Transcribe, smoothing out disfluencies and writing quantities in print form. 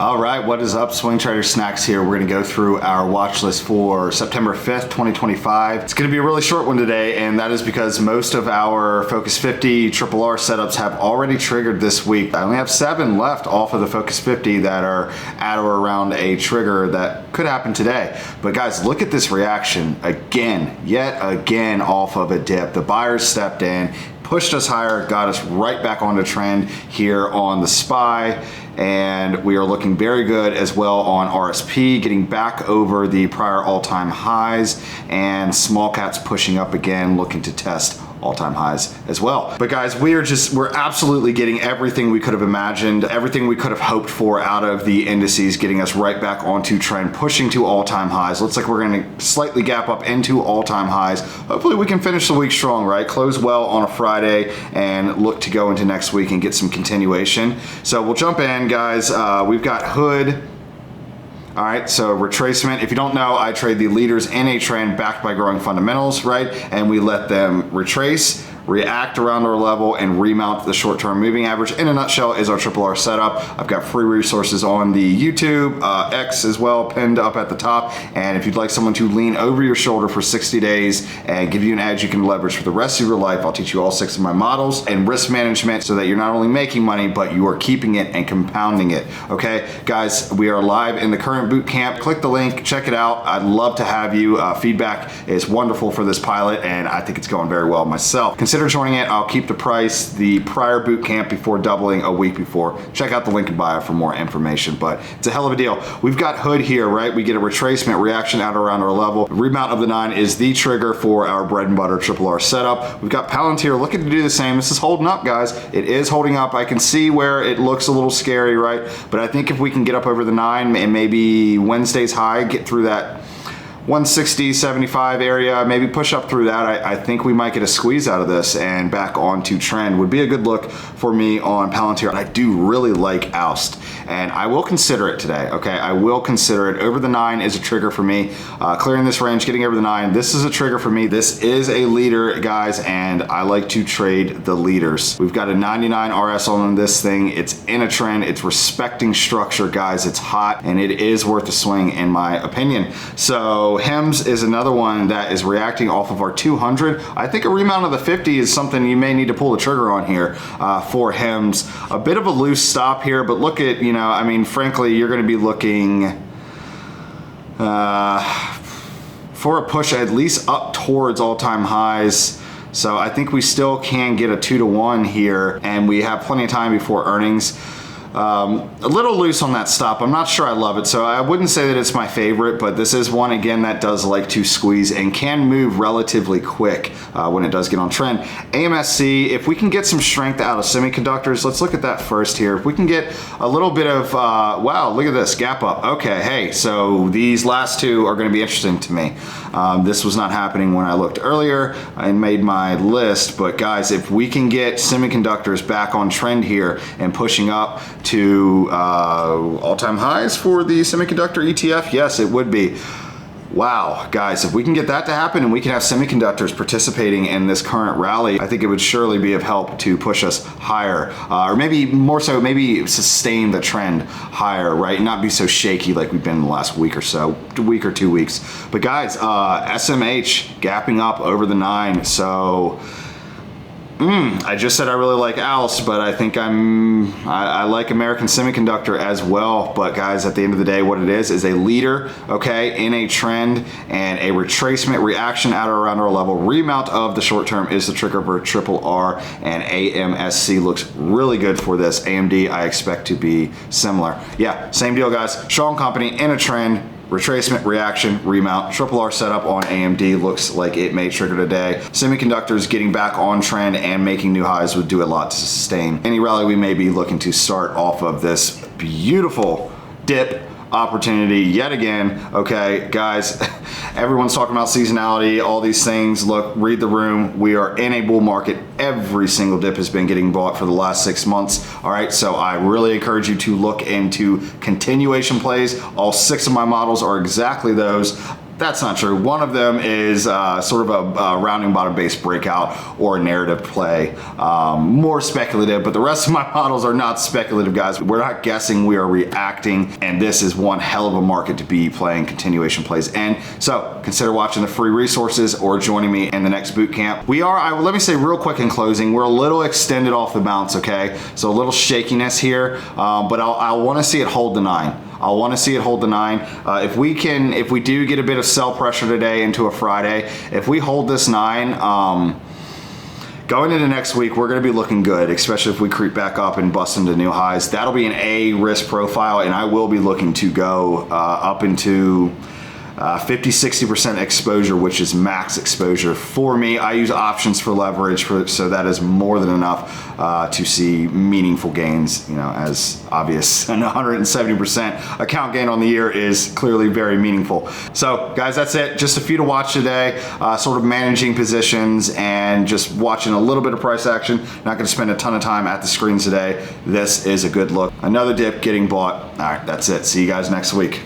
All right, what is up? Swing Trader Snacks here. We're gonna go through our watch list for September 5th, 2025. It's gonna be a really short one today, and that is because most of our Focus 50 RRR setups have already triggered this week. I only have 7 left off of the Focus 50 that are at or around a trigger that could happen today. But guys, look at this reaction again, yet again off of a dip. The buyers stepped in, pushed us higher, got us right back onto trend here on the SPY. And we are looking very good as well on RSP, getting back over the prior all-time highs, and small caps pushing up again, looking to test all-time highs as well. But guys, we're absolutely getting everything we could have imagined, everything we could have hoped for out of the indices, getting us right back onto trend, pushing to all-time highs. Looks like we're gonna slightly gap up into all-time highs. Hopefully we can finish the week strong, right? Close well on a Friday and look to go into next week and get some continuation. So we'll jump in, guys. We've got Hood. All right, so retracement. If you don't know, I trade the leaders in a trend backed by growing fundamentals, right? And we let them retrace, react around our level, and remount the short-term moving average. In a nutshell is our RRR setup. I've got free resources on the YouTube, X as well, pinned up at the top. And if you'd like someone to lean over your shoulder for 60 days and give you an edge you can leverage for the rest of your life, I'll teach you all 6 of my models and risk management so that you're not only making money, but you are keeping it and compounding it, okay? Guys, we are live in the current boot camp. Click the link, check it out. I'd love to have you. Feedback is wonderful for this pilot, and I think it's going very well myself. Consider joining it. I'll keep the price the prior boot camp before doubling a week before. Check out the link in bio for more information, but it's a hell of a deal. We've got Hood here, right? We get a retracement reaction at around our level. Remount of the 9 is the trigger for our bread and butter RRR setup. We've got Palantir looking to do the same. This is holding up, guys. It is holding up. I can see where it looks a little scary, right? But I think if we can get up over the 9 and maybe Wednesday's high, get through that 160, 75 area, maybe push up through that, I think we might get a squeeze out of this and back onto trend. Would be a good look for me on Palantir. I do really like OUST, and I will consider it today, okay? I will consider it. Over the 9 is a trigger for me. Clearing this range, getting over the 9, this is a trigger for me. This is a leader, guys, and I like to trade the leaders. We've got a 99 RS on this thing. It's in a trend. It's respecting structure, guys. It's hot, and it is worth a swing in my opinion. So HEMS is another one that is reacting off of our 200. I think a remount of the 50 is something you may need to pull the trigger on here for HEMS. A bit of a loose stop here, but look at, you know, I mean, frankly, you're going to be looking for a push at least up towards all-time highs. So I think we still can get a 2-to-1 here, and we have plenty of time before earnings. A little loose on that stop. I'm not sure I love it, so I wouldn't say that it's my favorite, but this is one, again, that does like to squeeze and can move relatively quick when it does get on trend. AMSC, if we can get some strength out of semiconductors, let's look at that first here. If we can get a little bit of, wow, look at this, gap up. Okay, hey, so these last 2 are gonna be interesting to me. This was not happening when I looked earlier and made my list, but guys, if we can get semiconductors back on trend here and pushing up to all-time highs for the semiconductor ETF, yes, it would be. Wow, guys, if we can get that to happen and we can have semiconductors participating in this current rally, I think it would surely be of help to push us higher, or maybe more so, maybe sustain the trend higher, right? Not be so shaky like we've been in the last week or so, a week or 2 weeks. But guys, SMH gapping up over the 9, so I just said I really like OUST, but I think I like American Semiconductor as well. But guys, at the end of the day, what it is a leader, okay, in a trend, and a retracement reaction at or around our level. Remount of the short term is the trigger for RRR, and AMSC looks really good for this. AMD, I expect to be similar. Yeah, same deal, guys. Strong company in a trend. Retracement, reaction, remount. RRR setup on AMD looks like it may trigger today. Semiconductors getting back on trend and making new highs would do a lot to sustain any rally we may be looking to start off of this beautiful dip opportunity yet again. Okay, guys, everyone's talking about seasonality, all these things. Look, read the room. We are in a bull market. Every single dip has been getting bought for the last 6 months. All right, so I really encourage you to look into continuation plays. All 6 of my models are exactly those. that's not true. One of them is sort of a rounding bottom base breakout or a narrative play, more speculative, but the rest of my models are not speculative, guys. We're not guessing, we are reacting, and this is one hell of a market to be playing continuation plays in. So consider watching the free resources or joining me in the next boot camp. Let me say real quick in closing, we're a little extended off the bounce, okay? So a little shakiness here, but I want to see it hold the 9. I want to see it hold the 9. If we do get a bit of sell pressure today into a Friday, if we hold this 9, going into next week, we're going to be looking good, especially if we creep back up and bust into new highs. That'll be an A risk profile, and I will be looking to go up into 50-60% exposure, which is max exposure for me. I use options for leverage, so that is more than enough to see meaningful gains, as obvious. And 170% account gain on the year is clearly very meaningful. So guys, that's it. Just a few to watch today, sort of managing positions and just watching a little bit of price action. Not gonna spend a ton of time at the screens today. This is a good look. Another dip getting bought. All right, that's it. See you guys next week.